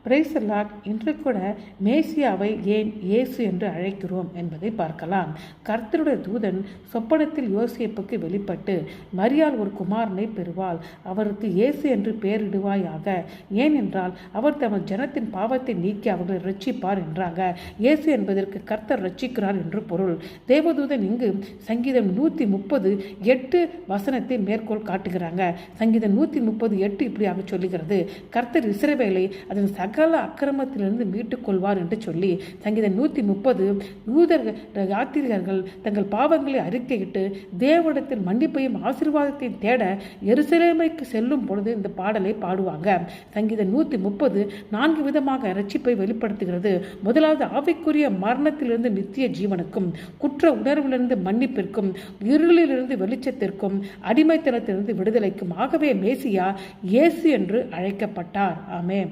Praise the Lord. இன்று கூட மேசியாவை ஏன் இயேசு என்று அழைக்கிறோம் என்பதை பார்க்கலாம். கர்த்தருடைய தூதன் சொப்பனத்தில் யோசேப்புக்கு வெளிப்பட்டு, மரியாள் ஒரு குமாரனை பெறுவாள், அவருக்கு இயேசு என்று பெயரிடுவாயாக, ஏனென்றால் அவர் தமது ஜனத்தின் பாவத்தை நீக்கி அவர்களை ரட்சிப்பார் என்றாங்க. இயேசு என்பதற்கு கர்த்தர் ரட்சிக்கிறார் என்று பொருள். தேவதூதன் இங்கு சங்கீதம் 130:8 மேற்கோள் காட்டுகிறாங்க. சங்கீதம் 130:8 இப்படியாக சொல்லுகிறது, கர்த்தர் இஸ்ரவேலை அதன் சகல அக்கிரமத்திலிருந்து மீட்டுக் கொள்வார் என்று சொல்லி. சங்கீதம் 130 யூதர்கள் யாத்திரிகர்கள் தங்கள் பாவங்களை அறிக்கையிட்டு தேவனிடத்தில் மன்னிப்பையும் ஆசீர்வாதத்தையும் தேட எருசலேமுக்கு செல்லும் பொழுது இந்த பாடலை பாடுவாங்க. சங்கீதம் 130 4 விதமாக ரட்சிப்பை வெளிப்படுத்துகிறது. முதலாவது, ஆவிக்குரிய மரணத்திலிருந்து நித்திய ஜீவனுக்கும், குற்ற உணர்விலிருந்து மன்னிப்பிற்கும், இருளிலிருந்து வெளிச்சத்திற்கும், அடிமைத்தனத்திலிருந்து விடுதலைக்கும். ஆகவே மேசியா இயேசு என்று அழைக்கப்பட்டார். ஆமென்.